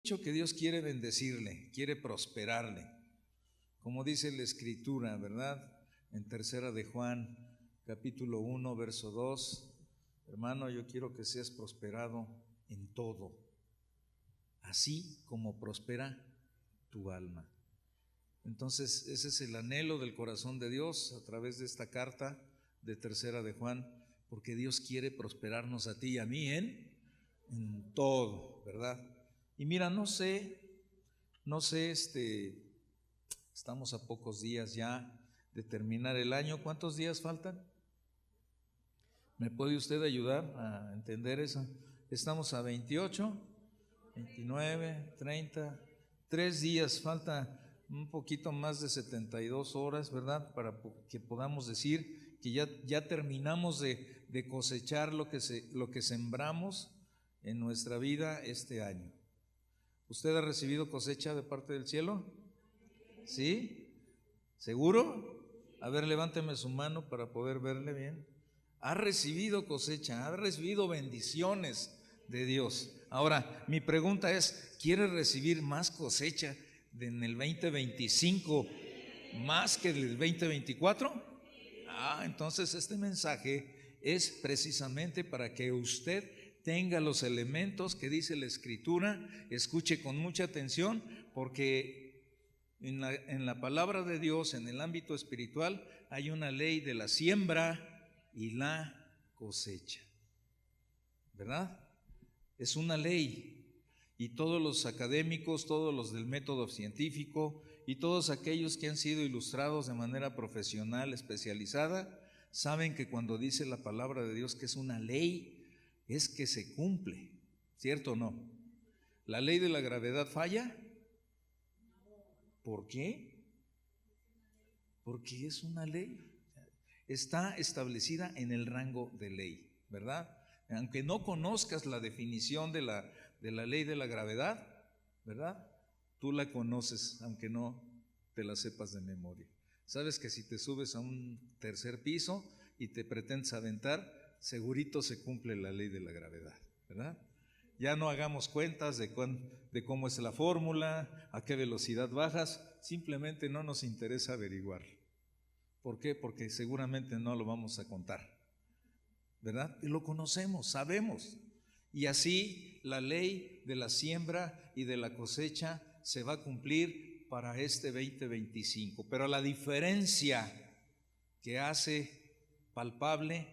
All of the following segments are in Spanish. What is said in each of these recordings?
Dicho que Dios quiere bendecirle, quiere prosperarle, como dice la Escritura, ¿verdad? En tercera de Juan, capítulo 1, verso 2, hermano, yo quiero que seas prosperado en todo, así como prospera tu alma. Entonces, ese es el anhelo del corazón de Dios a través de esta carta de tercera de Juan, porque Dios quiere prosperarnos a ti y a mí en todo, ¿verdad? Y mira, no sé, estamos a pocos días ya de terminar el año. ¿Cuántos días faltan? ¿Me puede usted ayudar a entender eso? Estamos a 28, 29, 30, 3 días, falta un poquito más de 72 horas, ¿verdad? Para que podamos decir que ya terminamos de cosechar lo que sembramos en nuestra vida este año. ¿Usted ha recibido cosecha de parte del cielo? ¿Sí? ¿Seguro? A ver, levánteme su mano para poder verle bien. Ha recibido cosecha, ha recibido bendiciones de Dios. Ahora, mi pregunta es, ¿quiere recibir más cosecha en el 2025 más que el 2024? Entonces este mensaje es precisamente para que usted tenga los elementos que dice la Escritura, escuche con mucha atención, porque en la palabra de Dios, en el ámbito espiritual, hay una ley de la siembra y la cosecha, ¿verdad? Es una ley, y todos los académicos, todos los del método científico y todos aquellos que han sido ilustrados de manera profesional, especializada, saben que cuando dice la palabra de Dios que es una ley, es que se cumple, ¿cierto o no? ¿La ley de la gravedad falla? ¿Por qué? Porque es una ley, está establecida en el rango de ley, ¿verdad? Aunque no conozcas la definición de la ley de la gravedad, ¿verdad? Tú la conoces, aunque no te la sepas de memoria. Sabes que si te subes a un tercer piso y te pretendes aventar, segurito se cumple la ley de la gravedad, ¿verdad? Ya no hagamos cuentas de cómo es la fórmula, a qué velocidad bajas, simplemente no nos interesa averiguar. ¿Por qué? Porque seguramente no lo vamos a contar, ¿verdad? Y lo conocemos, sabemos. Y así la ley de la siembra y de la cosecha se va a cumplir para este 2025. Pero la diferencia que hace palpable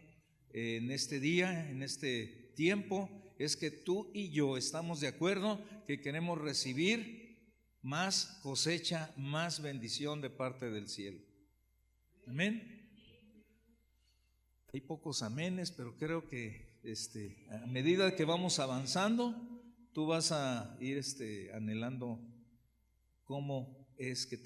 en este día, en este tiempo, es que tú y yo estamos de acuerdo que queremos recibir más cosecha, más bendición de parte del cielo. Amén. Hay pocos amenes, pero creo que a medida que vamos avanzando, tú vas a ir anhelando cómo es que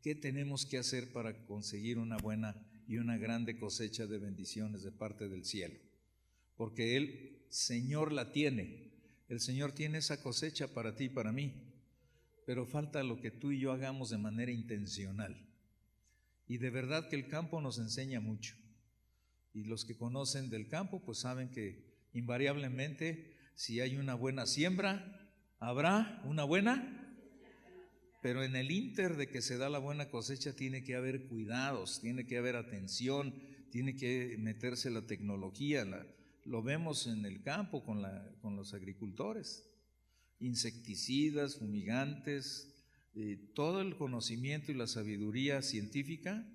qué tenemos que hacer para conseguir una buena y una grande cosecha de bendiciones de parte del cielo. Porque el Señor la tiene, el Señor tiene esa cosecha para ti y para mí, pero falta lo que tú y yo hagamos de manera intencional. Y de verdad que el campo nos enseña mucho. Y los que conocen del campo pues saben que invariablemente si hay una buena siembra, habrá una buena, pero en el ínter de que se da la buena cosecha tiene que haber cuidados, tiene que haber atención, tiene que meterse la tecnología, lo vemos en el campo con los agricultores, insecticidas, fumigantes, todo el conocimiento y la sabiduría científica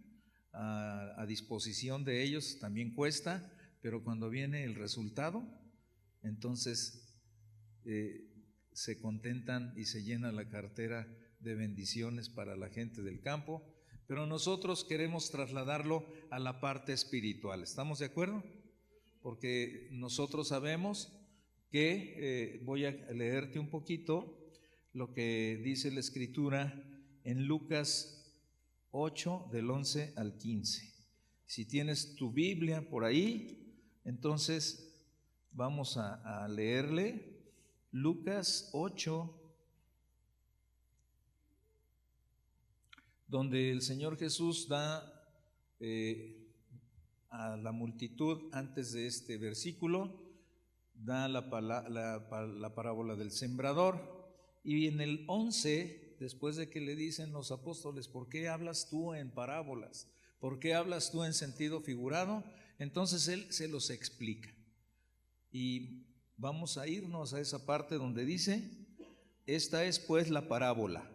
a disposición de ellos también cuesta, pero cuando viene el resultado, entonces se contentan y se llena la cartera de bendiciones para la gente del campo, pero nosotros queremos trasladarlo a la parte espiritual. ¿Estamos de acuerdo? Porque nosotros sabemos que, voy a leerte un poquito lo que dice la Escritura en Lucas 8, del 11 al 15. Si tienes tu Biblia por ahí, entonces vamos a leerle Lucas 8, donde el Señor Jesús da a la multitud, antes de este versículo, da la parábola del sembrador. Y en el 11, después de que le dicen los apóstoles, ¿por qué hablas tú en parábolas? ¿Por qué hablas tú en sentido figurado? Entonces él se los explica. Y vamos a irnos a esa parte donde dice, esta es pues la parábola.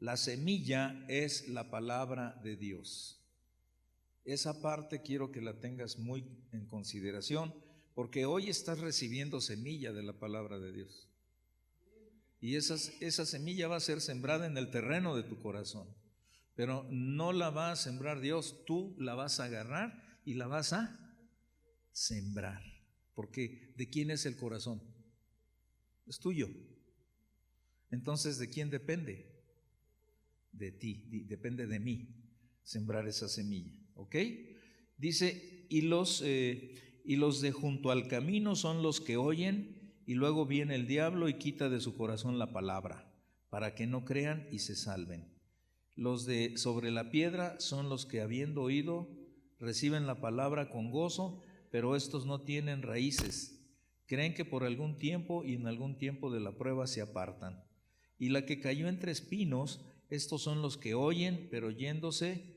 La semilla es la palabra de Dios. Esa parte quiero que la tengas muy en consideración, porque hoy estás recibiendo semilla de la palabra de Dios. Y esa semilla va a ser sembrada en el terreno de tu corazón. Pero no la va a sembrar Dios, tú la vas a agarrar y la vas a sembrar. Porque ¿de quién es el corazón? Es tuyo. Entonces, ¿de quién depende? De ti, depende de mí sembrar esa semilla, ¿ok? Dice, y los de junto al camino son los que oyen, y luego viene el diablo y quita de su corazón la palabra, para que no crean y se salven. Los de sobre la piedra son los que, habiendo oído, reciben la palabra con gozo, pero estos no tienen raíces. Creen que por algún tiempo y en algún tiempo de la prueba se apartan. Y la que cayó entre espinos, estos son los que oyen, pero yéndose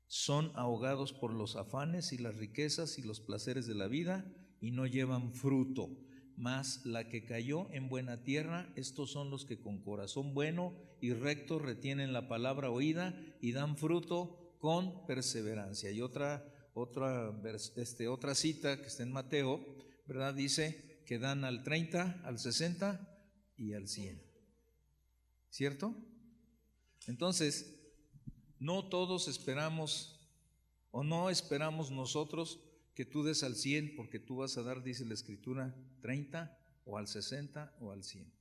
son ahogados por los afanes y las riquezas y los placeres de la vida y no llevan fruto. Mas la que cayó en buena tierra, estos son los que con corazón bueno y recto retienen la palabra oída y dan fruto con perseverancia. Y otra cita que está en Mateo, ¿verdad? Dice que dan al 30, al 60 y al 100. ¿Cierto? Entonces, no todos esperamos o no esperamos nosotros que tú des al 100, porque tú vas a dar, dice la Escritura, 30 o al 60 o al 100.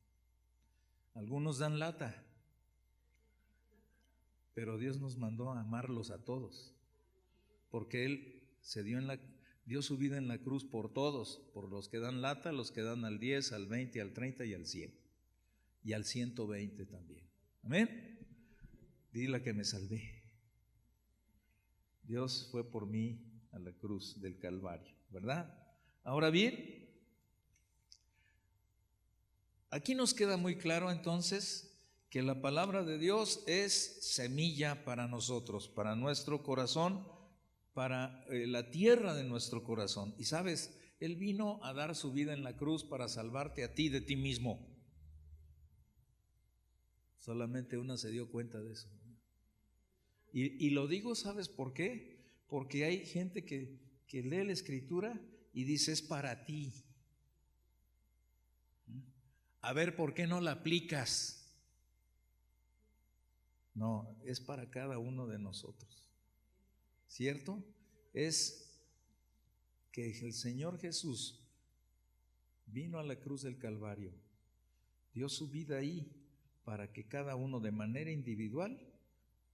Algunos dan lata, pero Dios nos mandó a amarlos a todos, porque Él se dio su vida en la cruz por todos, por los que dan lata, los que dan al 10, al 20, al 30 y al 100, y al 120 también. Amén. Dile que me salvé. Dios fue por mí a la cruz del Calvario, ¿verdad? Ahora bien, aquí nos queda muy claro entonces que la palabra de Dios es semilla para nosotros, para nuestro corazón, para la tierra de nuestro corazón. Y sabes, Él vino a dar su vida en la cruz para salvarte a ti de ti mismo. Solamente una se dio cuenta de eso. Y lo digo, ¿sabes por qué? Porque hay gente que lee la Escritura y dice, es para ti. A ver, ¿por qué no la aplicas? No, es para cada uno de nosotros. ¿Cierto? Es que el Señor Jesús vino a la cruz del Calvario, dio su vida ahí para que cada uno de manera individual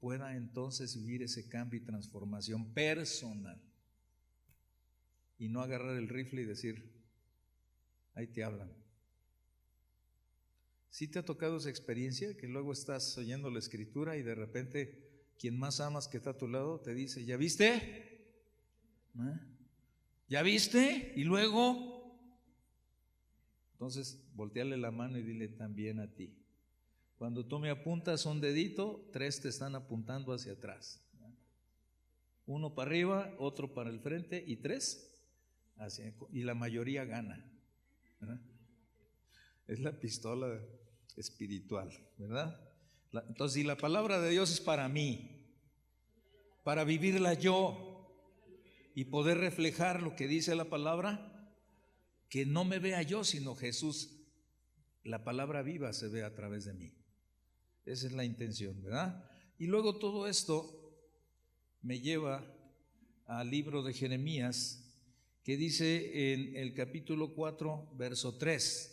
pueda entonces vivir ese cambio y transformación personal y no agarrar el rifle y decir, ahí te hablan. ¿Sí te ha tocado esa experiencia que luego estás oyendo la Escritura y de repente quien más amas que está a tu lado te dice, ¿ya viste? ¿Ya viste? Y luego, entonces volteale la mano y dile también a ti. Cuando tú me apuntas un dedito, 3 te están apuntando hacia atrás. 1 para arriba, otro para el frente y 3 hacia, y la mayoría gana, ¿verdad? Es la pistola espiritual, ¿verdad? Entonces, si la palabra de Dios es para mí, para vivirla yo y poder reflejar lo que dice la palabra, que no me vea yo, sino Jesús, la palabra viva se ve a través de mí. Esa es la intención, ¿verdad? Y luego todo esto me lleva al libro de Jeremías, que dice en el capítulo 4, verso 3,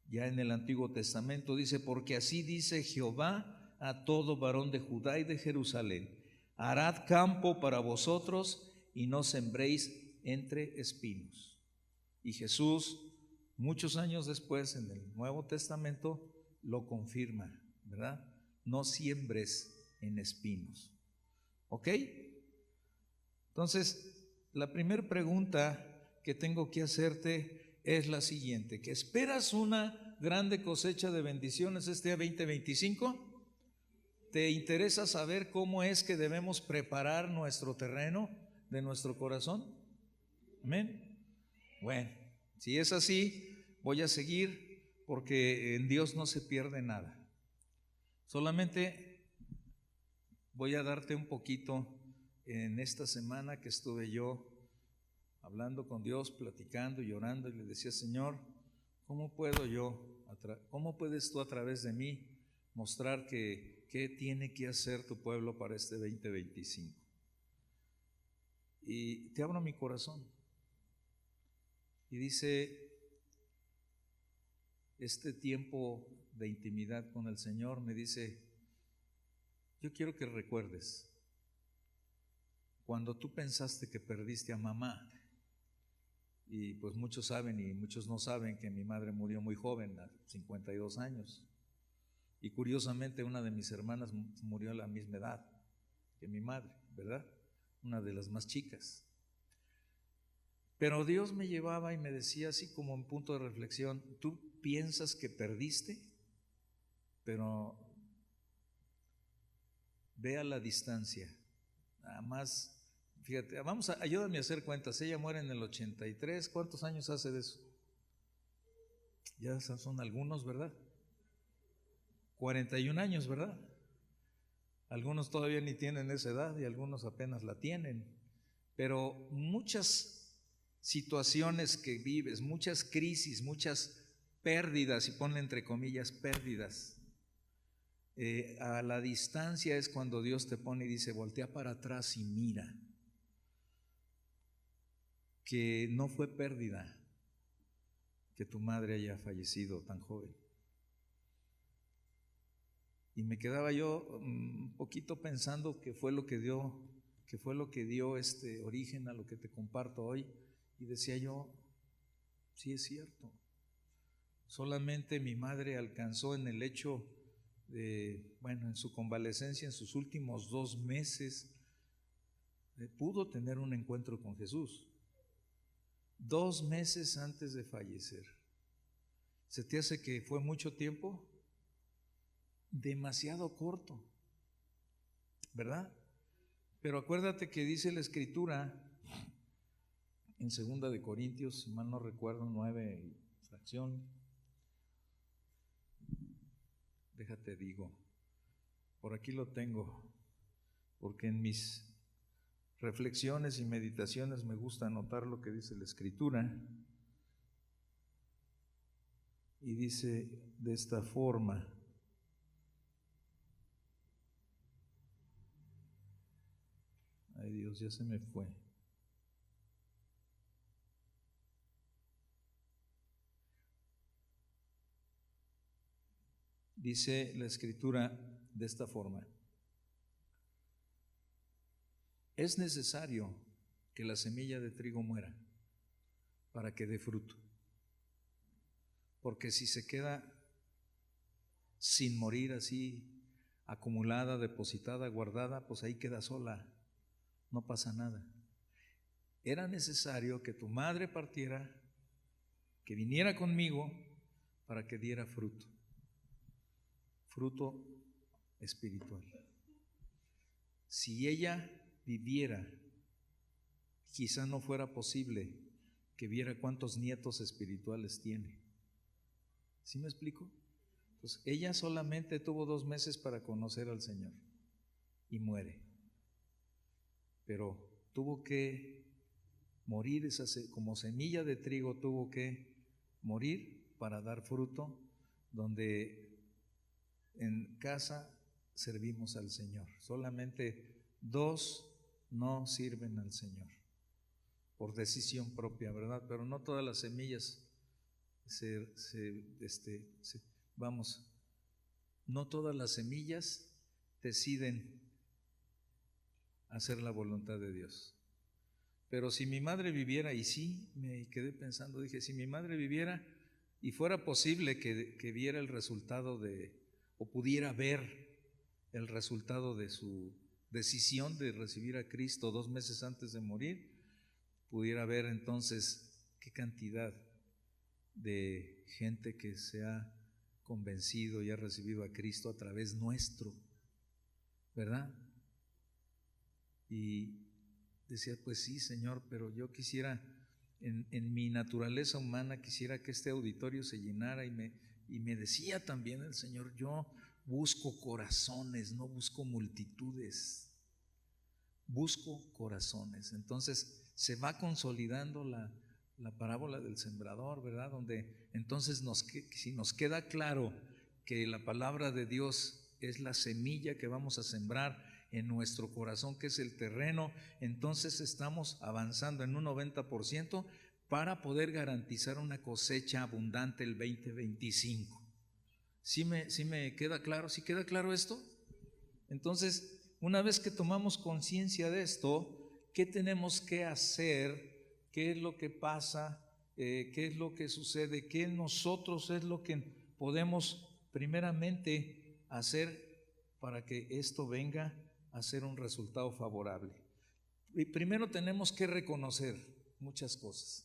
ya en el Antiguo Testamento, dice, porque así dice Jehová a todo varón de Judá y de Jerusalén, harad campo para vosotros y no sembréis entre espinos. Y Jesús, muchos años después, en el Nuevo Testamento, lo confirma, ¿verdad? No siembres en espinos. ¿Ok? Entonces, la primera pregunta que tengo que hacerte es la siguiente: ¿que esperas una grande cosecha de bendiciones este 2025? ¿Te interesa saber cómo es que debemos preparar nuestro terreno de nuestro corazón? Amén. Bueno, si es así, voy a seguir, porque en Dios no se pierde nada. Solamente voy a darte un poquito en esta semana que estuve yo hablando con Dios, platicando y orando, y le decía: Señor, ¿cómo puedes tú a través de mí mostrar qué tiene que hacer tu pueblo para este 2025? Y te abro mi corazón. Y dice, este tiempo de intimidad con el Señor, me dice: yo quiero que recuerdes cuando tú pensaste que perdiste a mamá. Y pues muchos saben y muchos no saben que mi madre murió muy joven, a 52 años. Y curiosamente una de mis hermanas murió a la misma edad que mi madre, ¿verdad? Una de las más chicas. Pero Dios me llevaba y me decía, así como en punto de reflexión: tú piensas que perdiste, pero ve a la distancia. Nada más, fíjate, ayúdame a hacer cuentas. Ella muere en el 83. ¿Cuántos años hace de eso? Ya son algunos, ¿verdad? 41 años, ¿verdad? Algunos todavía ni tienen esa edad y algunos apenas la tienen. Pero muchas situaciones que vives, muchas crisis, muchas pérdidas, y ponle entre comillas pérdidas, a la distancia es cuando Dios te pone y dice: voltea para atrás y mira que no fue pérdida que tu madre haya fallecido tan joven. Y me quedaba yo un poquito pensando que fue lo que dio origen a lo que te comparto hoy, y decía yo: sí es cierto. Solamente mi madre alcanzó en el hecho en su convalecencia, en sus últimos 2 meses, pudo tener un encuentro con Jesús. 2 meses antes de fallecer. ¿Se te hace que fue mucho tiempo? Demasiado corto, ¿verdad? Pero acuérdate que dice la Escritura en 2 de Corintios, si mal no recuerdo, 9 y fracción. Déjate digo, por aquí lo tengo, porque en mis reflexiones y meditaciones me gusta anotar lo que dice la Escritura. Y dice de esta forma: ay Dios, ya se me fue. Dice la Escritura de esta forma: es necesario que la semilla de trigo muera para que dé fruto, porque si se queda sin morir, así acumulada, depositada, guardada, pues ahí queda sola, no pasa nada. Era necesario que tu madre partiera, que viniera conmigo, para que diera fruto espiritual. Si ella viviera, quizá no fuera posible que viera cuántos nietos espirituales tiene. ¿Sí me explico? Pues ella solamente tuvo 2 meses para conocer al Señor y muere. Pero tuvo que morir, como semilla de trigo tuvo que morir para dar fruto, donde en casa servimos al Señor. Solamente 2 no sirven al Señor por decisión propia, ¿verdad? Pero no todas las semillas no todas las semillas deciden hacer la voluntad de Dios. Pero si mi madre viviera, y sí, me quedé pensando, dije, si mi madre viviera y fuera posible que viera el resultado o pudiera ver el resultado de su decisión de recibir a Cristo 2 meses antes de morir, pudiera ver entonces qué cantidad de gente que se ha convencido y ha recibido a Cristo a través nuestro, ¿verdad? Y decía, pues sí, Señor, pero yo quisiera, en mi naturaleza humana, quisiera que este auditorio se llenara, y me decía también el Señor, yo busco corazones, no busco multitudes, busco corazones. Entonces se va consolidando la parábola del sembrador, ¿verdad? Donde entonces si nos queda claro que la palabra de Dios es la semilla que vamos a sembrar en nuestro corazón, que es el terreno, entonces estamos avanzando en un 90% para poder garantizar una cosecha abundante el 2025. ¿Sí me queda claro? ¿Sí queda claro esto? Entonces, una vez que tomamos conciencia de esto, ¿qué tenemos que hacer? ¿Qué es lo que pasa? ¿Qué es lo que sucede? ¿Qué nosotros es lo que podemos primeramente hacer para que esto venga a ser un resultado favorable? Y primero tenemos que reconocer muchas cosas.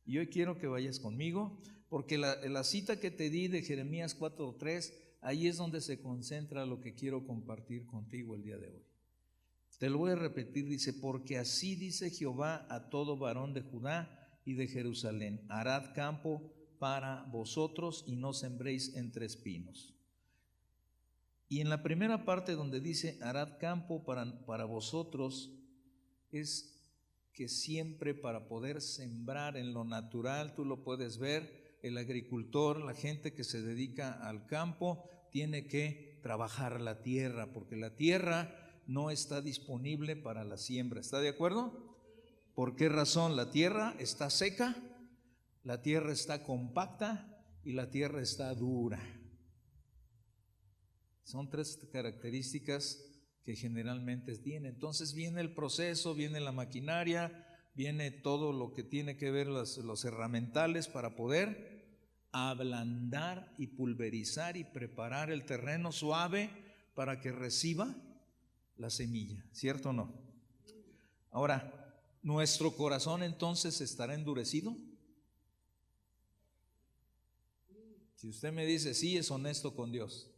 Y hoy quiero que vayas conmigo, porque la cita que te di de Jeremías 4:3, ahí es donde se concentra lo que quiero compartir contigo el día de hoy. Te lo voy a repetir, dice, porque así dice Jehová a todo varón de Judá y de Jerusalén, harad campo para vosotros y no sembréis entre espinos. Y en la primera parte donde dice harad campo para vosotros, es que siempre para poder sembrar en lo natural, tú lo puedes ver, el agricultor, la gente que se dedica al campo, tiene que trabajar la tierra, porque la tierra no está disponible para la siembra. ¿Está de acuerdo? ¿Por qué razón? La tierra está seca, la tierra está compacta y la tierra está dura. Son tres características que generalmente tiene. Entonces viene el proceso, viene la maquinaria, viene todo lo que tiene que ver los herramientales para poder ablandar y pulverizar y preparar el terreno suave para que reciba la semilla, ¿cierto o no? Ahora, ¿nuestro corazón entonces estará endurecido? Si usted me dice sí, es honesto con Dios.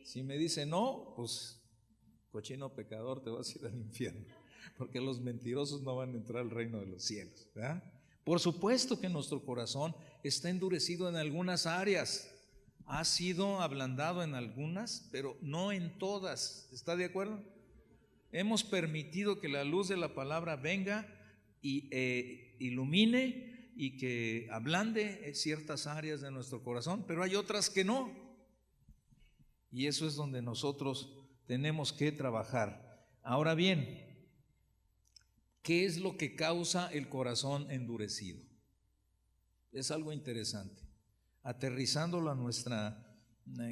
Si me dice no, pues cochino pecador, te vas a ir al infierno, porque los mentirosos no van a entrar al reino de los cielos, ¿verdad? Por supuesto que nuestro corazón está endurecido en algunas áreas, ha sido ablandado en algunas, pero no en todas. ¿Está de acuerdo? Hemos permitido que la luz de la palabra venga y ilumine y que ablande ciertas áreas de nuestro corazón, pero hay otras que no. Y eso es donde nosotros tenemos que trabajar. Ahora bien, ¿qué es lo que causa el corazón endurecido? Es algo interesante. Aterrizándolo a nuestra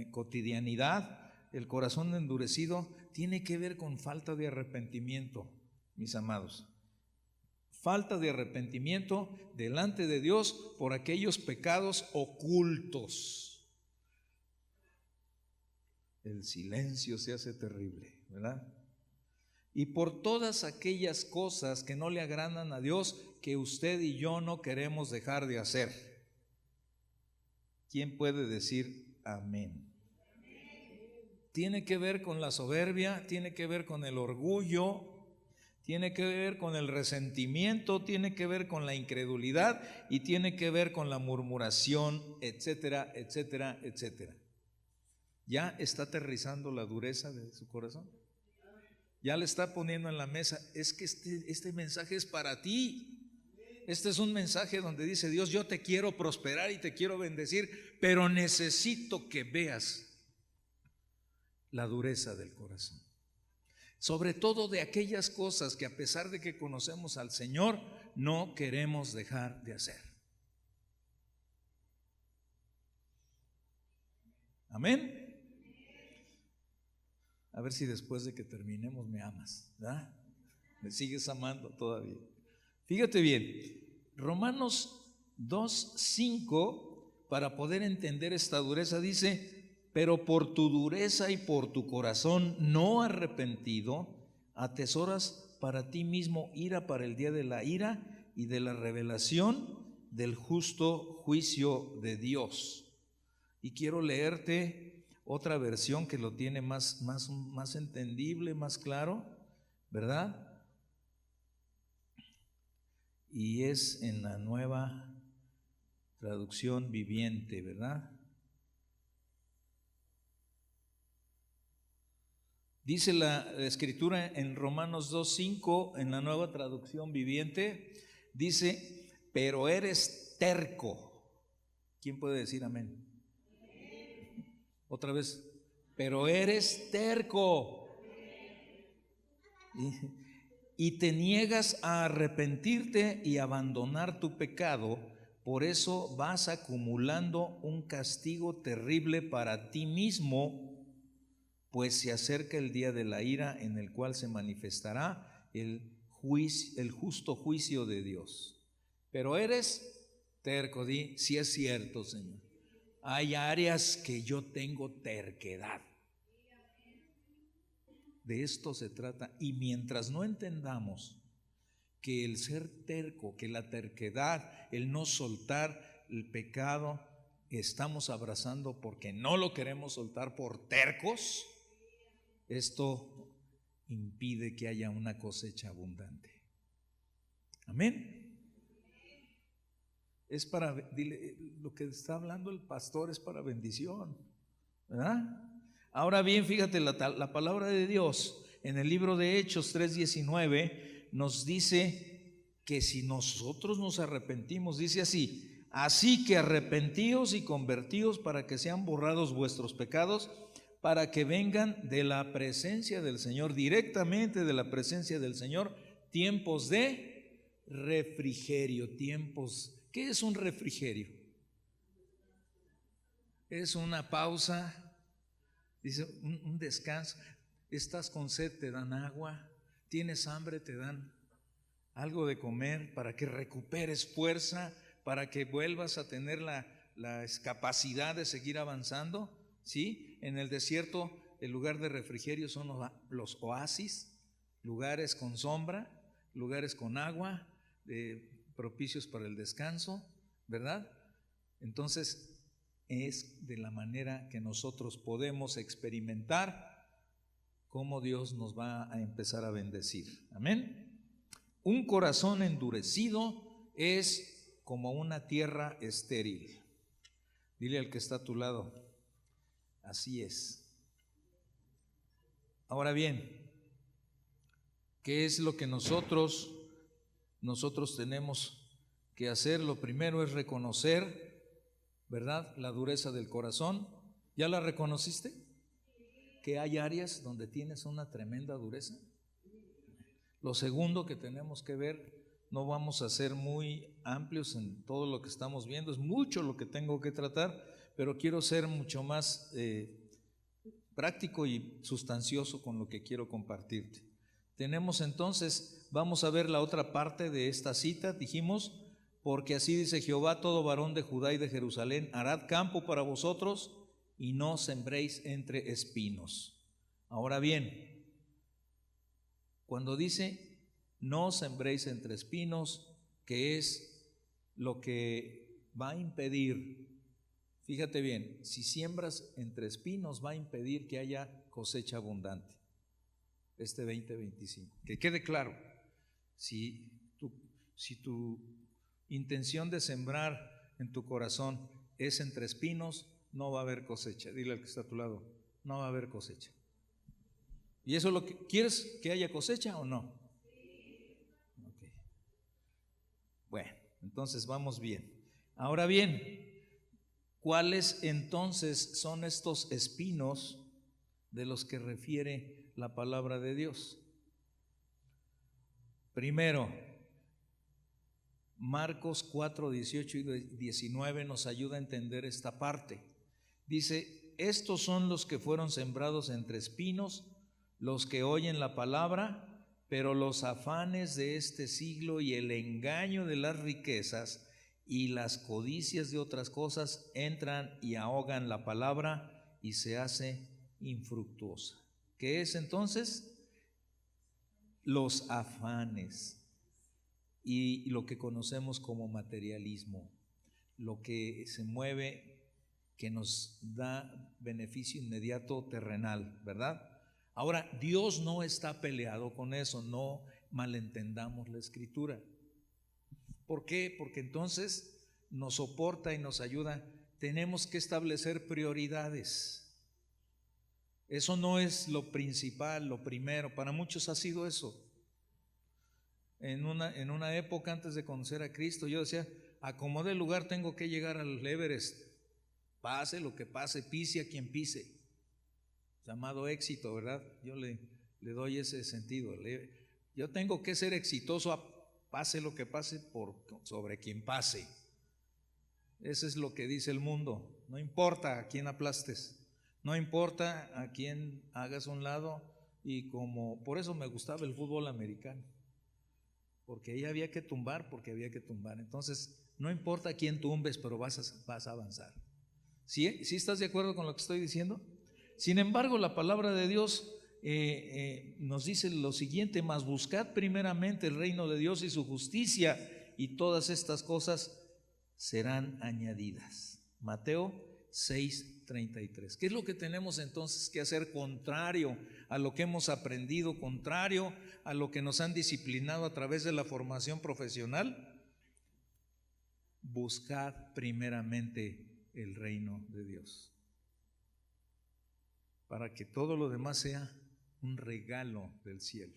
cotidianidad, el corazón endurecido tiene que ver con falta de arrepentimiento, mis amados. Falta de arrepentimiento delante de Dios por aquellos pecados ocultos. El silencio se hace terrible, ¿verdad? Y por todas aquellas cosas que no le agradan a Dios, que usted y yo no queremos dejar de hacer. ¿Quién puede decir amén? Tiene que ver con la soberbia, tiene que ver con el orgullo, tiene que ver con el resentimiento, tiene que ver con la incredulidad y tiene que ver con la murmuración, etcétera, etcétera, etcétera. ¿Ya está aterrizando la dureza de su corazón? ¿Ya le está poniendo en la mesa? Es que este mensaje es para ti. Este es un mensaje donde dice Dios, yo te quiero prosperar y te quiero bendecir, pero necesito que veas la dureza del corazón. Sobre todo de aquellas cosas que a pesar de que conocemos al Señor, no queremos dejar de hacer. Amén. A ver si después de que terminemos me amas, ¿verdad? Me sigues amando todavía. Fíjate bien, Romanos 2:5, para poder entender esta dureza, dice: pero por tu dureza y por tu corazón no arrepentido, atesoras para ti mismo ira para el día de la ira y de la revelación del justo juicio de Dios. Y quiero leerte otra versión que lo tiene más entendible, más claro, ¿verdad? Y es en la Nueva Traducción Viviente, ¿verdad? Dice la Escritura en Romanos 2:5, en la Nueva Traducción Viviente, dice: pero eres terco. ¿Quién puede decir amén? Otra vez, pero eres terco y te niegas a arrepentirte y abandonar tu pecado. Por eso vas acumulando un castigo terrible para ti mismo, pues se acerca el día de la ira en el cual se manifestará el justo juicio de Dios. Pero eres terco. Di, sí es cierto, Señor. Hay áreas que yo tengo terquedad. De esto se trata. Y mientras no entendamos que el ser terco, que la terquedad, el no soltar el pecado, estamos abrazando porque no lo queremos soltar por tercos, esto impide que haya una cosecha abundante. Amén. Es para, dile, lo que está hablando el pastor es para bendición, ¿verdad? Ahora bien, fíjate, la palabra de Dios en el libro de Hechos 3:19 nos dice que si nosotros nos arrepentimos, dice así: así que arrepentíos y convertíos para que sean borrados vuestros pecados, para que vengan de la presencia del Señor, directamente de la presencia del Señor, tiempos de refrigerio, tiempos. ¿Qué es un refrigerio? Es una pausa, dice, un descanso. Estás con sed, te dan agua. Tienes hambre, te dan algo de comer para que recuperes fuerza, para que vuelvas a tener la capacidad de seguir avanzando. ¿Sí? En el desierto, el lugar de refrigerio son los oasis, lugares con sombra, lugares con agua, propicios para el descanso, ¿verdad? Entonces, es de la manera que nosotros podemos experimentar cómo Dios nos va a empezar a bendecir. Amén. Un corazón endurecido es como una tierra estéril. Dile al que está a tu lado: así es. Ahora bien, ¿qué es lo que nosotros tenemos que hacer? Lo primero es reconocer, ¿verdad?, la dureza del corazón. ¿Ya la reconociste? ¿Que hay áreas donde tienes una tremenda dureza? Lo segundo que tenemos que ver, no vamos a ser muy amplios en todo lo que estamos viendo, es mucho lo que tengo que tratar, pero quiero ser mucho más práctico y sustancioso con lo que quiero compartirte. Tenemos entonces, vamos a ver la otra parte de esta cita. Dijimos: porque así dice Jehová, todo varón de Judá y de Jerusalén, harad campo para vosotros y no sembréis entre espinos. Ahora bien, cuando dice no sembréis entre espinos, ¿qué es lo que va a impedir? Fíjate bien, si siembras entre espinos va a impedir que haya cosecha abundante este 2025. Que quede claro, si tu intención de sembrar en tu corazón es entre espinos, no va a haber cosecha. Dile al que está a tu lado: no va a haber cosecha. ¿Y eso es lo que quieres, que haya cosecha o no? Okay. Bueno, entonces vamos bien. Ahora bien, ¿cuáles entonces son estos espinos de los que refiere la palabra de Dios? Primero, Marcos 4, 18 y 19 nos ayuda a entender esta parte. Dice: estos son los que fueron sembrados entre espinos, los que oyen la palabra, pero los afanes de este siglo y el engaño de las riquezas y las codicias de otras cosas entran y ahogan la palabra y se hace infructuosa. ¿Qué es entonces? Los afanes. y lo que conocemos como materialismo, lo que se mueve, que nos da beneficio inmediato terrenal, ¿verdad? Ahora, Dios no está peleado con eso, no malentendamos la Escritura. ¿Por qué? Porque entonces nos soporta y nos ayuda. Tenemos que establecer prioridades. Eso no es lo principal, lo primero. Para muchos ha sido eso. En una época antes de conocer a Cristo, yo decía, acomode el lugar, tengo que llegar al Everest. Pase lo que pase, pise a quien pise. Llamado éxito, ¿verdad? Yo le doy ese sentido. Yo tengo que ser exitoso, pase lo que pase, sobre quien pase. Eso es lo que dice el mundo. No importa a quién aplastes, no importa a quién hagas a un lado. Y por eso me gustaba el fútbol americano, porque ahí había que tumbar, Entonces, no importa a quién tumbes, pero vas a avanzar. ¿Sí estás de acuerdo con lo que estoy diciendo? Sin embargo, la palabra de Dios nos dice lo siguiente: mas buscad primeramente el reino de Dios y su justicia, y todas estas cosas serán añadidas. Mateo 6:33. ¿Qué es lo que tenemos entonces que hacer contrario a lo que hemos aprendido, contrario a lo que nos han disciplinado a través de la formación profesional? Buscad primeramente el reino de Dios, para que todo lo demás sea un regalo del cielo.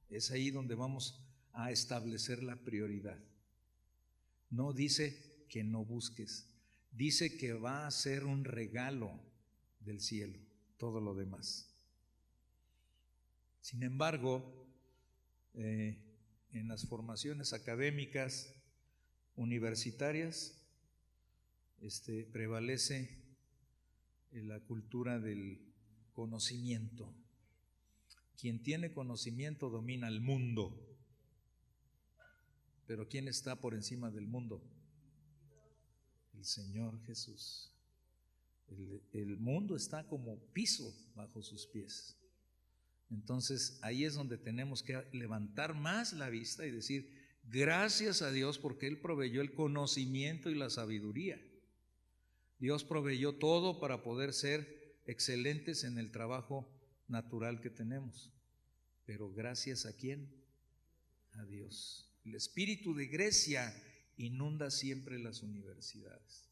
Es ahí donde vamos a establecer la prioridad. No dice que no busques, dice que va a ser un regalo del cielo, todo lo demás. Sin embargo, en las formaciones académicas, universitarias, prevalece la cultura del conocimiento. Quien tiene conocimiento domina el mundo. Pero ¿quién está por encima del mundo? El Señor Jesús. El mundo está como piso bajo sus pies. Entonces ahí es donde tenemos que levantar más la vista y decir, gracias a Dios porque Él proveyó el conocimiento y la sabiduría. Dios proveyó todo para poder ser excelentes en el trabajo natural que tenemos. Pero gracias ¿a quién? A Dios. El espíritu de Grecia inunda siempre las universidades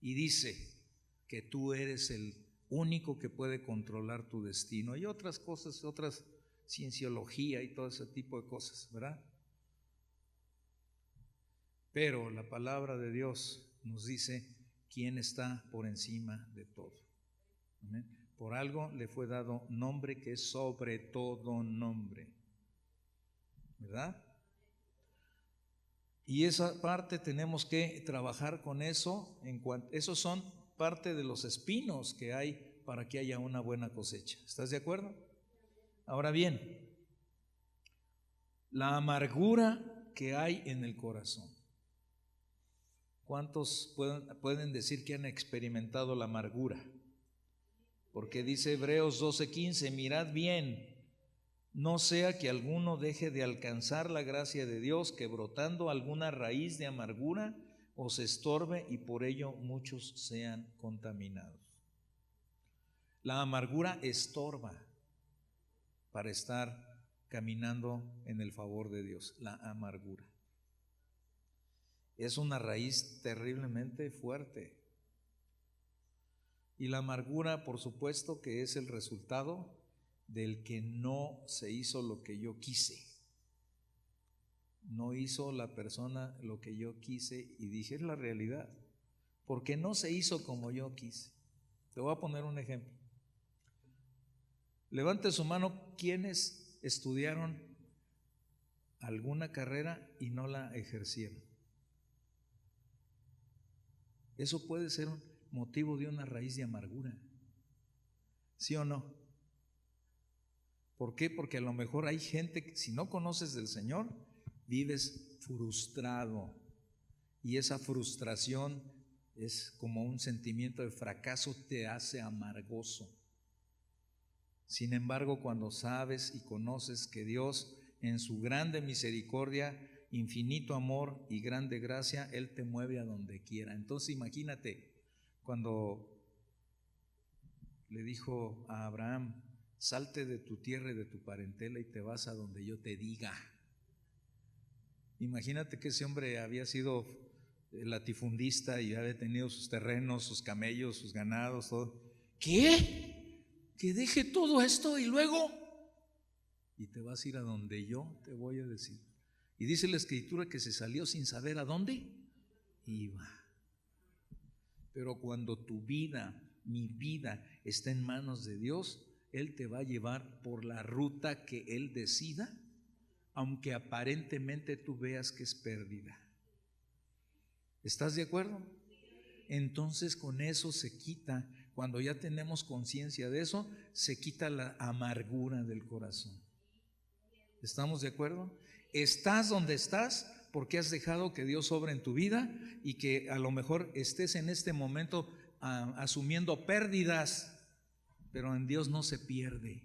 y dice que tú eres el único que puede controlar tu destino, y otras cosas, otras cienciología y todo ese tipo de cosas, ¿verdad? Pero la palabra de Dios nos dice quién está por encima de todo. ¿Amén? Por algo le fue dado nombre que es sobre todo nombre, ¿verdad? Y esa parte tenemos que trabajar con eso. Esos son parte de los espinos que hay para que haya una buena cosecha. ¿Estás de acuerdo? Ahora bien, la amargura que hay en el corazón. ¿Cuántos pueden decir que han experimentado la amargura? Porque dice Hebreos 12:15, mirad bien, no sea que alguno deje de alcanzar la gracia de Dios, que brotando alguna raíz de amargura os estorbe y por ello muchos sean contaminados. La amargura estorba para estar caminando en el favor de Dios. La amargura es una raíz terriblemente fuerte. Y la amargura, por supuesto, que es el resultado del que no se hizo lo que yo quise. No hizo la persona lo que yo quise, y dije, es la realidad, porque no se hizo como yo quise. Te voy a poner un ejemplo. Levante su mano quienes estudiaron alguna carrera y no la ejercieron. Eso puede ser un motivo de una raíz de amargura, ¿sí o no? ¿Por qué? Porque a lo mejor hay gente que, si no conoces del Señor, vives frustrado, y esa frustración es como un sentimiento de fracaso, te hace amargoso. Sin embargo, cuando sabes y conoces que Dios en su grande misericordia, infinito amor y grande gracia, Él te mueve a donde quiera. Entonces imagínate cuando le dijo a Abraham: salte de tu tierra y de tu parentela y te vas a donde yo te diga. Imagínate que ese hombre había sido latifundista y había tenido sus terrenos, sus camellos, sus ganados, todo. ¿Qué? ¿Que deje todo esto y luego? Y te vas a ir a donde yo te voy a decir. Y dice la Escritura que se salió sin saber a dónde iba. Pero cuando tu vida, mi vida, está en manos de Dios, Él te va a llevar por la ruta que Él decida, aunque aparentemente tú veas que es pérdida. ¿Estás de acuerdo? Entonces con eso se quita, cuando ya tenemos conciencia de eso, se quita la amargura del corazón. ¿Estamos de acuerdo? Estás donde estás porque has dejado que Dios obre en tu vida y que a lo mejor estés en este momento asumiendo pérdidas, pero en Dios no se pierde,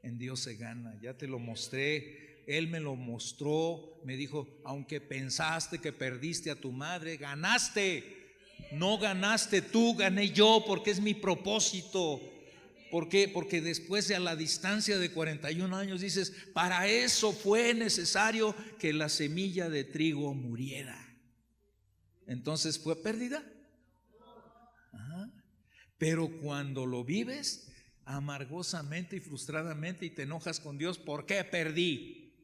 en Dios se gana. Ya te lo mostré, Él me lo mostró, me dijo: aunque pensaste que perdiste a tu madre, ganaste. No ganaste tú, gané yo, porque es mi propósito. ¿Por qué? Porque después de a la distancia de 41 años dices: para eso fue necesario que la semilla de trigo muriera. Entonces, ¿fue pérdida? Ajá. Pero cuando lo vives amargosamente y frustradamente y te enojas con Dios, ¿por qué perdí?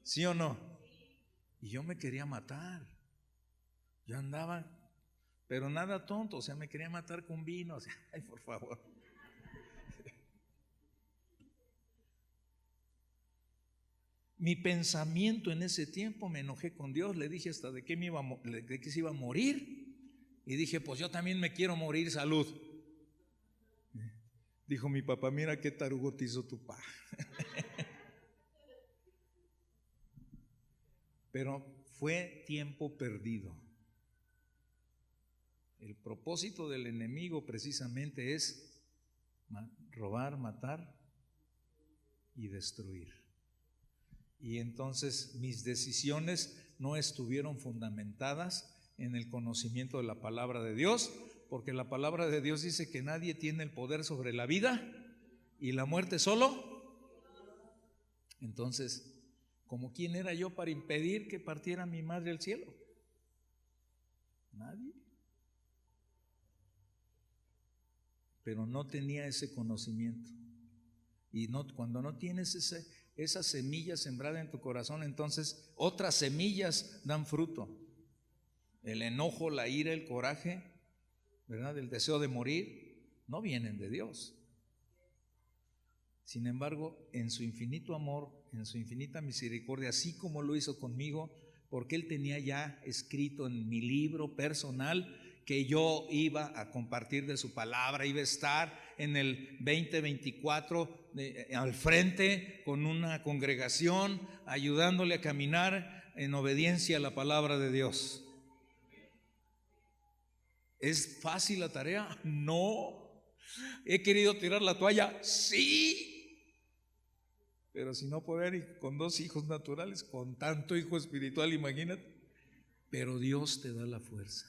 ¿Sí o no? Y yo me quería matar. Yo andaba, pero nada tonto, o sea, me quería matar con vino, o sea, ay, por favor. Mi pensamiento en ese tiempo, me enojé con Dios, le dije hasta de que se iba a morir, y dije: pues yo también me quiero morir, salud. Dijo mi papá: mira qué tarugo te hizo tu pa. Pero fue tiempo perdido. El propósito del enemigo precisamente es robar, matar y destruir. Y entonces mis decisiones no estuvieron fundamentadas en el conocimiento de la palabra de Dios, porque la palabra de Dios dice que nadie tiene el poder sobre la vida y la muerte solo. Entonces, ¿como quién era yo para impedir que partiera mi madre al cielo? Nadie. Pero no tenía ese conocimiento. Y cuando no tienes esa semilla sembrada en tu corazón, entonces otras semillas dan fruto. El enojo, la ira, el coraje, ¿verdad? El deseo de morir, no vienen de Dios. Sin embargo, en su infinito amor, en su infinita misericordia, así como lo hizo conmigo, porque Él tenía ya escrito en mi libro personal que yo iba a compartir de su palabra, iba a estar en el 2024 al frente con una congregación, ayudándole a caminar en obediencia a la palabra de Dios. ¿Es fácil la tarea? No. ¿He querido tirar la toalla? Sí. Pero si no poder, y con 2 hijos naturales, con tanto hijo espiritual, imagínate. Pero Dios te da la fuerza,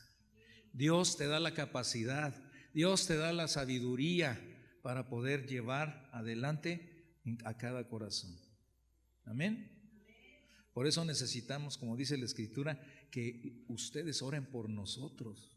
Dios te da la capacidad, Dios te da la sabiduría para poder llevar adelante a cada corazón. Amén. Por eso necesitamos, como dice la Escritura, que ustedes oren por nosotros,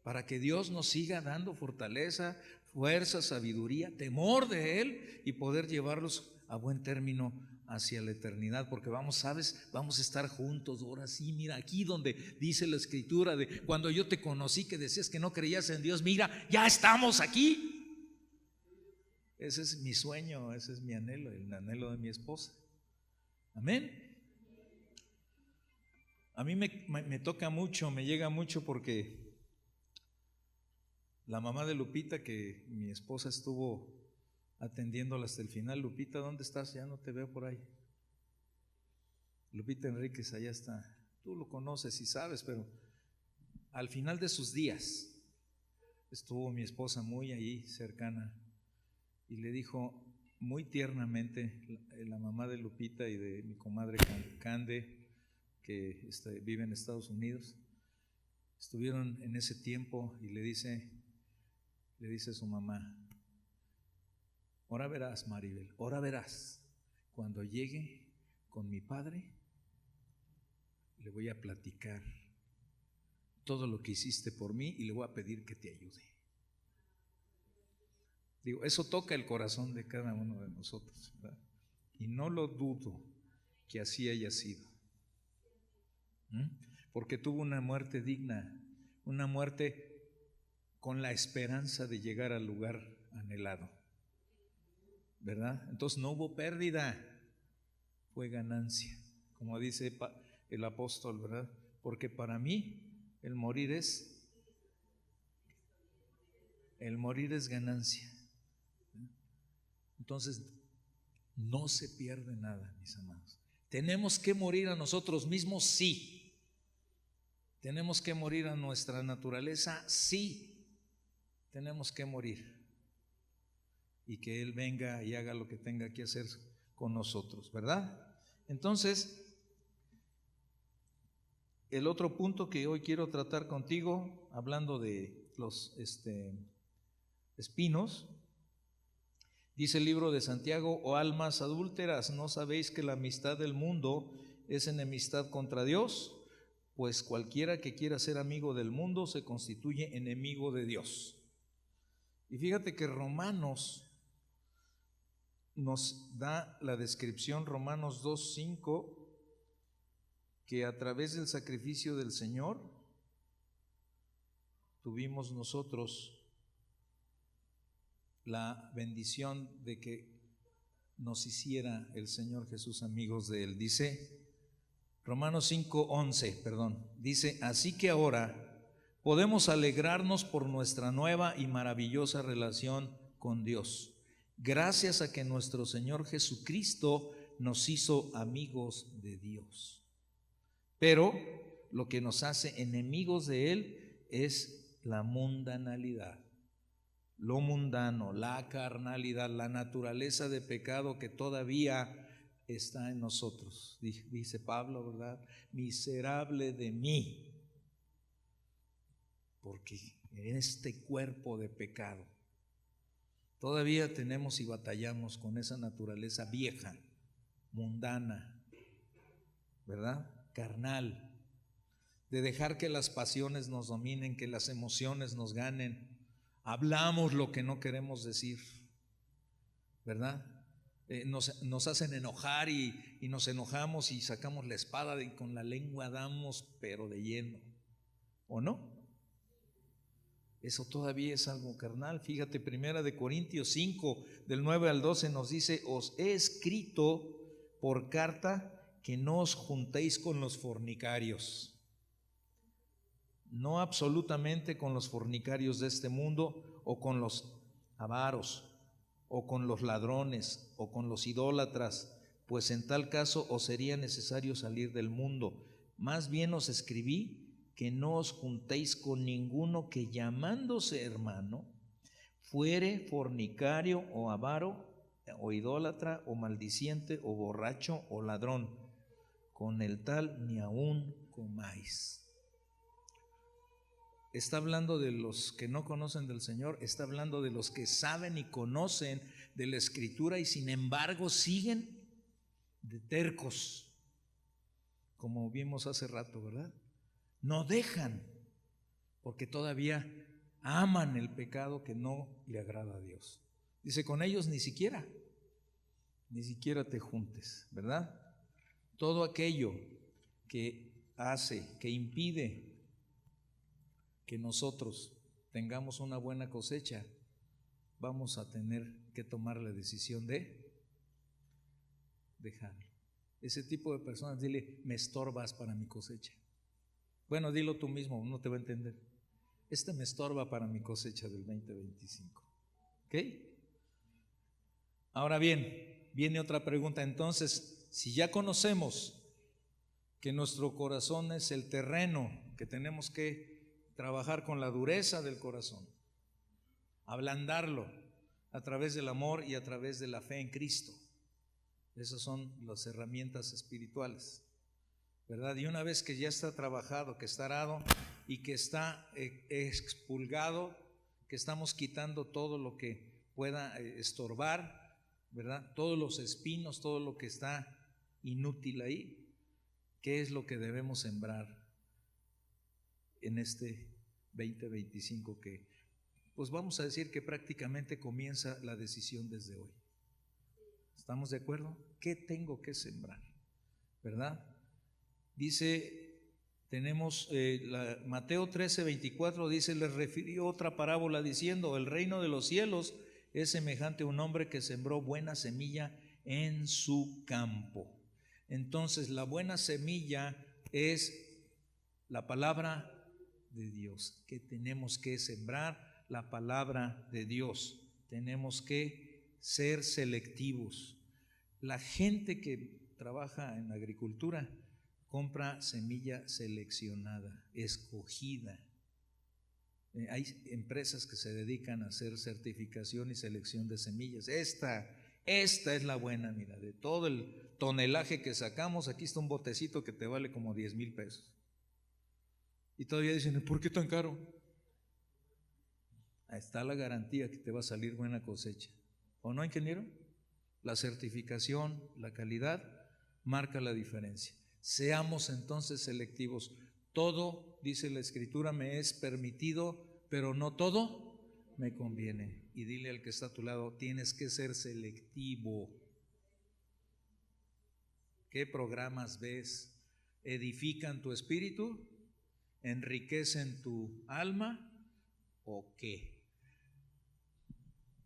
para que Dios nos siga dando fortaleza, fuerza, sabiduría, temor de Él y poder llevarlos a buen término hacia la eternidad, porque vamos a estar juntos. Ahora sí, mira, aquí donde dice la Escritura de cuando yo te conocí que decías que no creías en Dios, mira, ya estamos aquí. Ese es mi sueño, ese es mi anhelo, el anhelo de mi esposa. Amén. A mí me toca mucho, me llega mucho, porque la mamá de Lupita, que mi esposa estuvo atendiéndola hasta el final: Lupita, ¿dónde estás? Ya no te veo por ahí. Lupita Enríquez, allá está. Tú lo conoces y sabes, pero al final de sus días estuvo mi esposa muy ahí cercana y le dijo: muy tiernamente la mamá de Lupita y de mi comadre Cande, que vive en Estados Unidos. Estuvieron en ese tiempo y le dice su mamá: ahora verás, Maribel, ahora verás, cuando llegue con mi padre, le voy a platicar todo lo que hiciste por mí y le voy a pedir que te ayude. Digo, eso toca el corazón de cada uno de nosotros, ¿verdad? Y no lo dudo que así haya sido. Porque tuvo una muerte digna, una muerte con la esperanza de llegar al lugar anhelado, ¿verdad? Entonces no hubo pérdida, fue ganancia, como dice el apóstol, ¿verdad? Porque para mí el morir es ganancia. Entonces no se pierde nada, mis amados. ¿Tenemos que morir a nosotros mismos? Sí. ¿Tenemos que morir a nuestra naturaleza? Sí. Tenemos que morir. Y que Él venga y haga lo que tenga que hacer con nosotros, ¿verdad? Entonces, el otro punto que hoy quiero tratar contigo, hablando de los espinos, dice el libro de Santiago: oh almas adúlteras, ¿no sabéis que la amistad del mundo es enemistad contra Dios? Pues cualquiera que quiera ser amigo del mundo se constituye enemigo de Dios. Y fíjate que Romanos nos da la descripción, Romanos 2:5, que a través del sacrificio del Señor tuvimos nosotros la bendición de que nos hiciera el Señor Jesús amigos de Él. Dice Romanos 5:11, dice: así que ahora podemos alegrarnos por nuestra nueva y maravillosa relación con Dios, gracias a que nuestro Señor Jesucristo nos hizo amigos de Dios. Pero lo que nos hace enemigos de Él es la mundanalidad, lo mundano, la carnalidad, la naturaleza de pecado que todavía está en nosotros. Dice Pablo, ¿verdad? Miserable de mí, porque en este cuerpo de pecado todavía tenemos y batallamos con esa naturaleza vieja, mundana, ¿verdad? Carnal, de dejar que las pasiones nos dominen, que las emociones nos ganen. Hablamos lo que no queremos decir, ¿verdad? Nos hacen enojar y nos enojamos y sacamos la espada y con la lengua damos, pero de lleno, ¿o no? Eso todavía es algo carnal. Fíjate, 1 Corintios 5, del 9 al 12 nos dice: os he escrito por carta que no os juntéis con los fornicarios. No absolutamente con los fornicarios de este mundo, o con los avaros, o con los ladrones, o con los idólatras, pues en tal caso os sería necesario salir del mundo. Más bien os escribí que no os juntéis con ninguno que, llamándose hermano, fuere fornicario o avaro o idólatra o maldiciente o borracho o ladrón. Con el tal ni aún comáis. Está hablando de los que no conocen del Señor, está hablando de los que saben y conocen de la Escritura y sin embargo siguen de tercos, como vimos hace rato, ¿verdad? No dejan, porque todavía aman el pecado que no le agrada a Dios. Dice: con ellos ni siquiera te juntes, ¿verdad? Todo aquello que hace, que impide que nosotros tengamos una buena cosecha, vamos a tener que tomar la decisión de dejarlo. Ese tipo de personas, dile: me estorbas para mi cosecha. Bueno, dilo tú mismo, no te va a entender. Me estorba para mi cosecha del 2025. ¿Ok? Ahora bien, viene otra pregunta. Entonces, si ya conocemos que nuestro corazón es el terreno, que tenemos que trabajar con la dureza del corazón, ablandarlo, a través del amor y a través de la fe en Cristo. Esas son las herramientas espirituales, ¿verdad? Y una vez que ya está trabajado, que está arado y que está expurgado, que estamos quitando todo lo que pueda estorbar, ¿verdad? Todos los espinos, todo lo que está inútil ahí. ¿Qué es lo que debemos sembrar en este 2025 que, pues vamos a decir que prácticamente comienza la decisión desde hoy? ¿Estamos de acuerdo? ¿Qué tengo que sembrar? ¿Verdad? Dice, tenemos Mateo 13:24 dice, les refirió otra parábola diciendo, el reino de los cielos es semejante a un hombre que sembró buena semilla en su campo. Entonces la buena semilla es la palabra de Dios, que tenemos que sembrar la palabra de Dios. Tenemos que ser selectivos. La gente que trabaja en agricultura compra semilla seleccionada, escogida. Hay empresas que se dedican a hacer certificación y selección de semillas. Esta es la buena, mira, de todo el tonelaje que sacamos, aquí está un botecito que te vale como 10,000 pesos. Y todavía dicen, ¿por qué tan caro? Ahí está la garantía que te va a salir buena cosecha. ¿O no, ingeniero? La certificación, la calidad, marca la diferencia. Seamos entonces selectivos. Todo, dice la Escritura, me es permitido, pero no todo me conviene. Y dile al que está a tu lado, tienes que ser selectivo. ¿Qué programas ves? ¿Edifican tu espíritu? ¿Enriquecen tu alma? ¿O qué?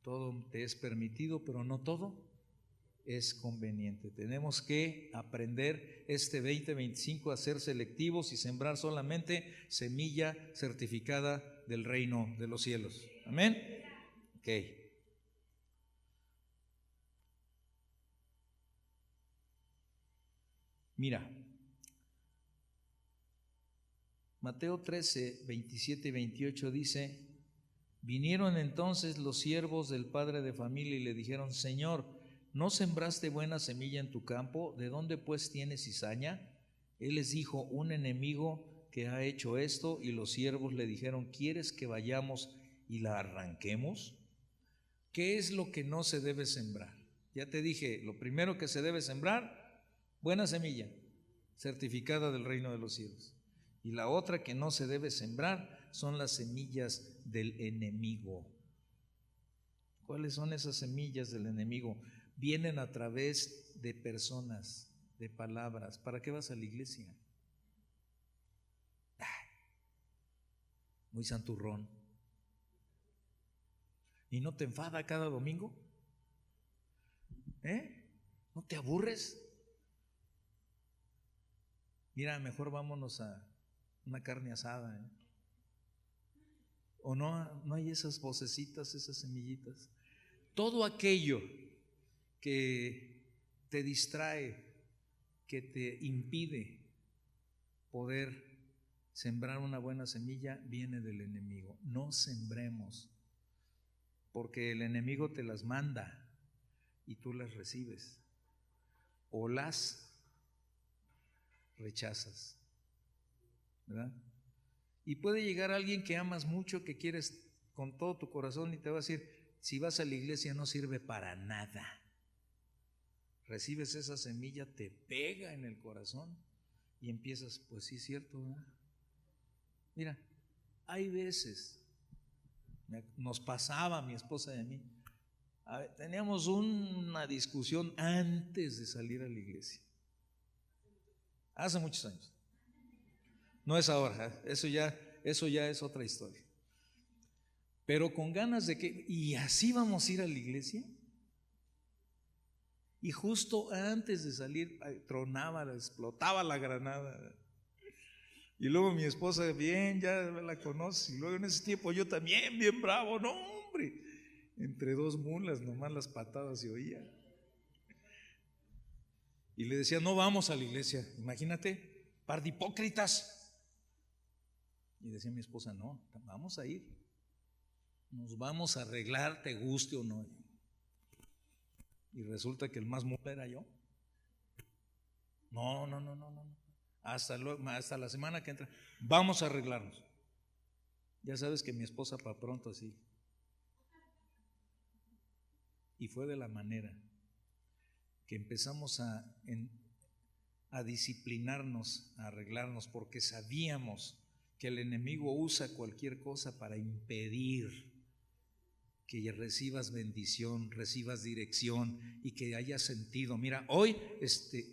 Todo te es permitido, pero no todo es conveniente. Tenemos que aprender este 2025 a ser selectivos y sembrar solamente semilla certificada del reino de los cielos. Amén. Ok. Mira, Mateo 13, 27 y 28 dice, vinieron entonces los siervos del padre de familia y le dijeron, Señor, ¿no sembraste buena semilla en tu campo? ¿De dónde pues tienes cizaña? Él les dijo, un enemigo que ha hecho esto. Y los siervos le dijeron, ¿quieres que vayamos y la arranquemos? ¿Qué es lo que no se debe sembrar? Ya te dije, lo primero que se debe sembrar, buena semilla, certificada del reino de los cielos. Y la otra que no se debe sembrar son las semillas del enemigo. ¿Cuáles son esas semillas del enemigo? Vienen a través de personas, de palabras. ¿Para qué vas a la iglesia? Muy santurrón. ¿Y no te enfada cada domingo? ¿No te aburres? Mira, mejor vámonos a una carne asada. ¿O no hay esas vocecitas, esas semillitas? Todo aquello que te distrae, que te impide poder sembrar una buena semilla, viene del enemigo. No sembremos, porque el enemigo te las manda y tú las recibes o las rechazas, ¿verdad? Y puede llegar alguien que amas mucho, que quieres con todo tu corazón, y te va a decir, si vas a la iglesia no sirve para nada. Recibes esa semilla, te pega en el corazón y empiezas, pues sí es cierto, ¿verdad? Mira, hay veces, nos pasaba a mi esposa y a mí, teníamos una discusión antes de salir a la iglesia, hace muchos años. No es ahora, eso ya es otra historia. Pero con ganas de que, ¿y así vamos a ir a la iglesia? Y justo antes de salir, tronaba, explotaba la granada. Y luego mi esposa, bien, ya la conoce. Y luego en ese tiempo yo también, bien bravo, no hombre. Entre dos mulas, nomás las patadas se oían. Y le decía, no vamos a la iglesia. Imagínate, par de hipócritas. Y decía mi esposa, no, vamos a ir. Nos vamos a arreglar, te guste o no. Y resulta que el más mula era yo. No. Hasta la semana que entra vamos a arreglarnos. Ya sabes que mi esposa para pronto así. Y fue de la manera que empezamos a disciplinarnos, a arreglarnos, porque sabíamos que el enemigo usa cualquier cosa para impedir que recibas bendición, recibas dirección y que hayas sentido. Mira, hoy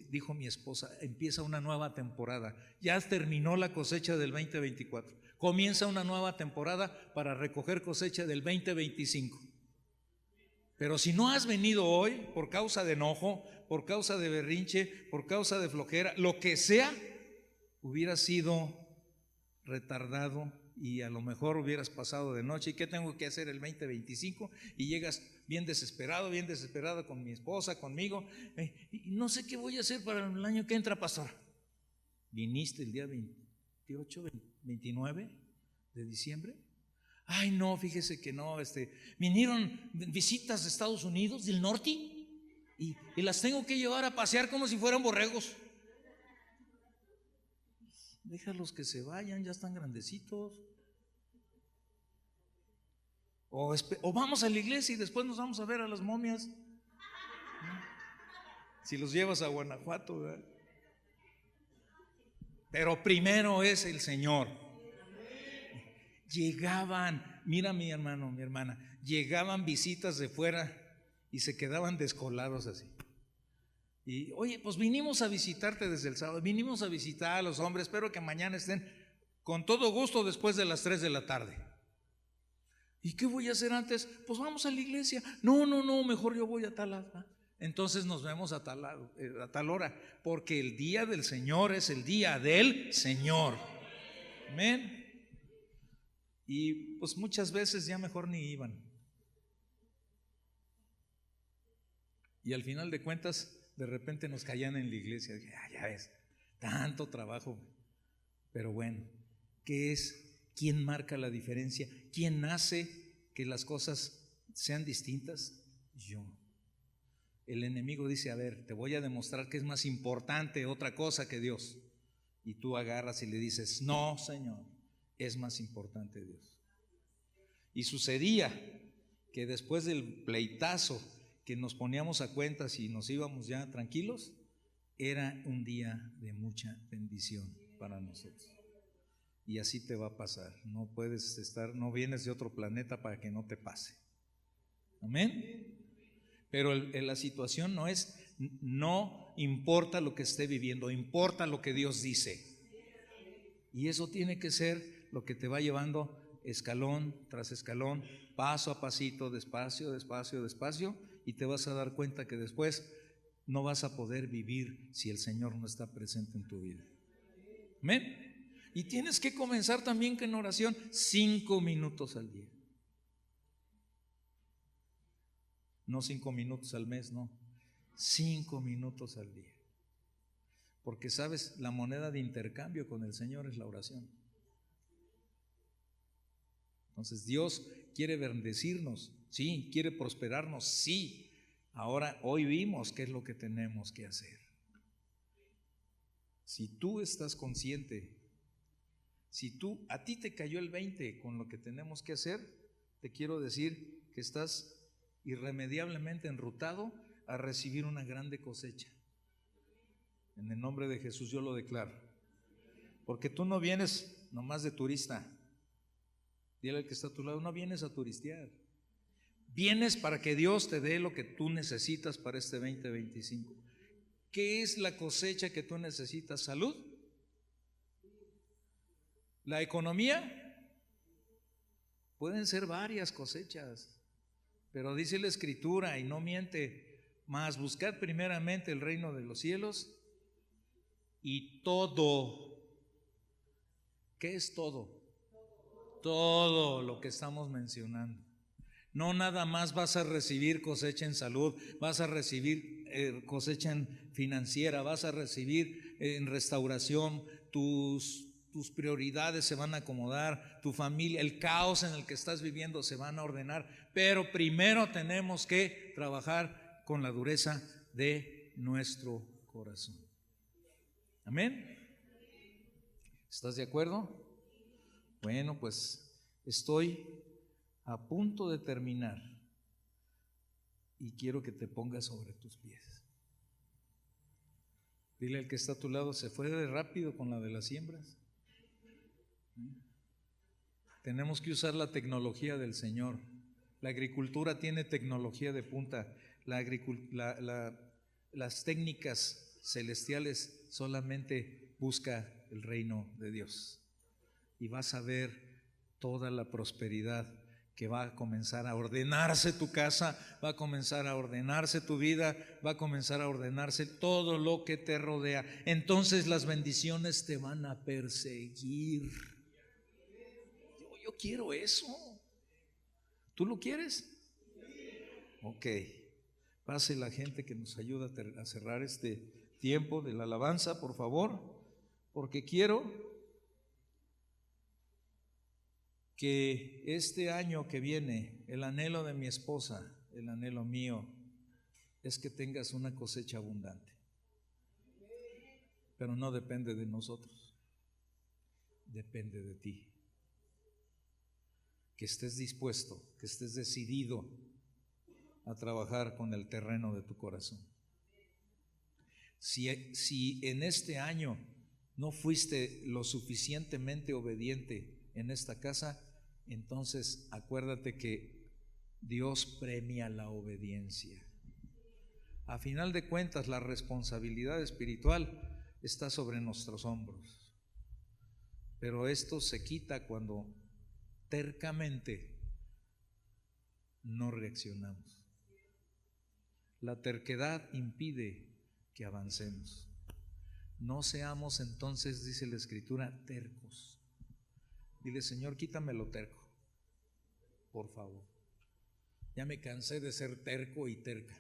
dijo mi esposa, empieza una nueva temporada. Ya terminó la cosecha del 2024. Comienza una nueva temporada para recoger cosecha del 2025. Pero si no has venido hoy por causa de enojo, por causa de berrinche, por causa de flojera, lo que sea, hubiera sido retardado y a lo mejor hubieras pasado de noche. ¿Y qué tengo que hacer el 2025? Y llegas bien desesperada con mi esposa, conmigo. Y no sé qué voy a hacer para el año que entra, pastor. ¿Viniste el día 28, 29 de diciembre? Ay, no, fíjese que no, vinieron visitas de Estados Unidos, del norte, y las tengo que llevar a pasear como si fueran borregos. Déjalos que se vayan, ya están grandecitos. O vamos a la iglesia y después nos vamos a ver a las momias. Si los llevas a Guanajuato, ¿verdad? Pero primero es el Señor. Llegaban, mira mi hermano, mi hermana, llegaban visitas de fuera y se quedaban descolados así. Y oye, pues vinimos a visitarte desde el sábado, vinimos a visitar a los hombres, espero que mañana estén con todo gusto después de las 3 de la tarde. ¿Y qué voy a hacer antes? Pues vamos a la iglesia. No, mejor yo voy a tal hora. Entonces nos vemos a tal hora, porque el día del Señor es el día del Señor. Amén. Y pues muchas veces ya mejor ni iban. Y al final de cuentas, de repente nos caían en la iglesia. Ya ves, tanto trabajo. Pero bueno, ¿qué es? ¿Quién marca la diferencia? ¿Quién hace que las cosas sean distintas? Yo. El enemigo dice, a ver, te voy a demostrar que es más importante otra cosa que Dios. Y tú agarras y le dices, no, Señor, es más importante Dios. Y sucedía que después del pleitazo que nos poníamos a cuentas y nos íbamos ya tranquilos, era un día de mucha bendición para nosotros. Y así te va a pasar. No puedes no vienes de otro planeta para que no te pase. Amén. Pero la situación no importa lo que esté viviendo, importa lo que Dios dice. Y eso tiene que ser lo que te va llevando escalón tras escalón, paso a pasito, despacio, y te vas a dar cuenta que después no vas a poder vivir si el Señor no está presente en tu vida. Amén. Y tienes que comenzar también en oración 5 minutos al día. No 5 minutos al mes, no. 5 minutos al día. Porque sabes, la moneda de intercambio con el Señor es la oración. Entonces Dios quiere bendecirnos, sí, quiere prosperarnos, sí. Ahora, hoy vimos qué es lo que tenemos que hacer. Si tú estás consciente, si a ti te cayó el 20 con lo que tenemos que hacer, te quiero decir que estás irremediablemente enrutado a recibir una grande cosecha. En el nombre de Jesús yo lo declaro. Porque tú no vienes nomás de turista. Dile al que está a tu lado, no vienes a turistear. Vienes para que Dios te dé lo que tú necesitas para este 2025. ¿Qué es la cosecha que tú necesitas? ¿Salud? ¿La economía? Pueden ser varias cosechas, pero dice la Escritura, y no miente, mas buscad primeramente el reino de los cielos y todo. ¿Qué es todo? Todo lo que estamos mencionando. No nada más vas a recibir cosecha en salud, vas a recibir cosecha en financiera, vas a recibir en restauración, tus prioridades se van a acomodar, tu familia, el caos en el que estás viviendo se van a ordenar, pero primero tenemos que trabajar con la dureza de nuestro corazón. Amén. ¿Estás de acuerdo? Bueno, pues estoy a punto de terminar y quiero que te pongas sobre tus pies. Dile al que está a tu lado, se fue de rápido con la de las siembras. Tenemos que usar la tecnología del Señor. La agricultura tiene tecnología de punta. Las técnicas celestiales solamente busca el reino de Dios. Y vas a ver toda la prosperidad que va a comenzar a ordenarse tu casa, va a comenzar a ordenarse tu vida, va a comenzar a ordenarse todo lo que te rodea. Entonces las bendiciones te van a perseguir. Yo quiero eso. ¿Tú lo quieres? Ok. Pase la gente que nos ayuda a cerrar este tiempo de la alabanza, por favor, porque quiero que este año que viene, el anhelo de mi esposa, el anhelo mío, es que tengas una cosecha abundante. Pero no depende de nosotros, depende de ti. Que estés dispuesto, que estés decidido a trabajar con el terreno de tu corazón. Si en este año no fuiste lo suficientemente obediente en esta casa, entonces acuérdate que Dios premia la obediencia. A final de cuentas, la responsabilidad espiritual está sobre nuestros hombros, pero esto se quita cuando tercamente no reaccionamos. La terquedad impide que avancemos. No seamos entonces, dice la Escritura, tercos. Dile, Señor, quítame lo terco, por favor. Ya me cansé de ser terco y terca.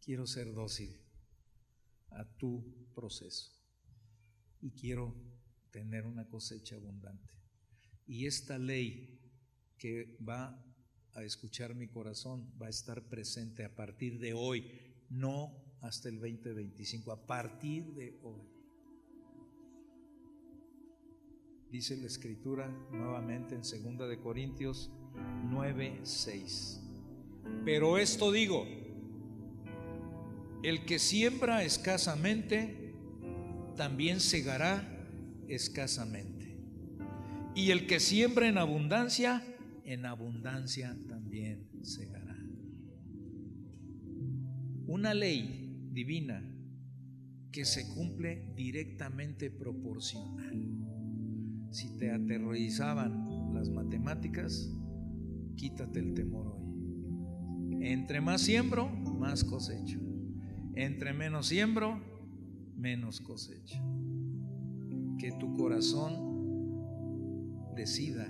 Quiero ser dócil a tu proceso y quiero tener una cosecha abundante. Y esta ley que va a escuchar mi corazón va a estar presente a partir de hoy, no hasta el 2025, a partir de hoy. Dice la Escritura nuevamente en 2 de Corintios 9:6. Pero esto digo, el que siembra escasamente, también segará escasamente. Y el que siembra en abundancia también segará. Una ley divina que se cumple directamente proporcional. Si te aterrorizaban las matemáticas, quítate el temor hoy. Entre más siembro, más cosecho. Entre menos siembro, menos cosecha. Que tu corazón decida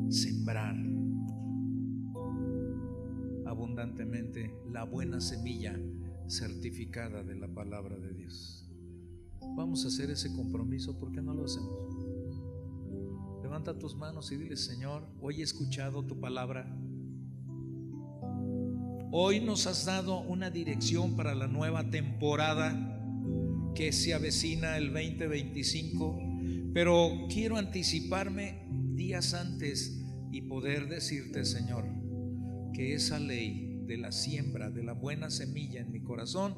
sembrar abundantemente la buena semilla certificada de la palabra de Dios. Vamos a hacer ese compromiso. ¿Por qué no lo hacemos? Levanta tus manos y dile, Señor, hoy he escuchado tu palabra. Hoy nos has dado una dirección para la nueva temporada que se avecina el 2025, pero quiero anticiparme días antes y poder decirte, Señor, que esa ley de la siembra, de la buena semilla en mi corazón,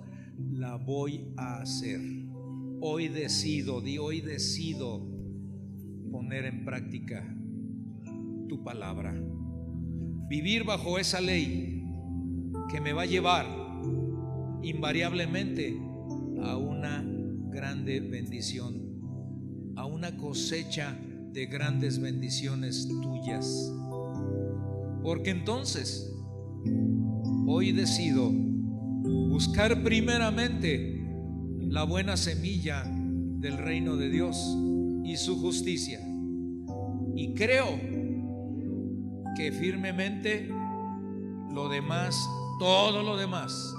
la voy a hacer. Hoy decido poner en práctica tu palabra, vivir bajo esa ley que me va a llevar invariablemente a una grande bendición, a una cosecha de grandes bendiciones tuyas. Porque entonces hoy decido buscar primeramente la buena semilla del reino de Dios y su justicia, y creo que firmemente lo demás, todo lo demás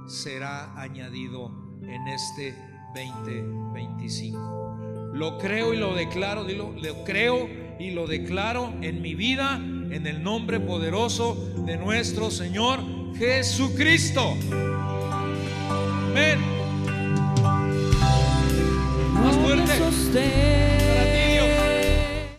será añadido en este 2025. Lo creo y lo declaro, dilo, lo creo y lo declaro en mi vida, en el nombre poderoso de nuestro Señor Jesucristo. Amén. Más fuerte.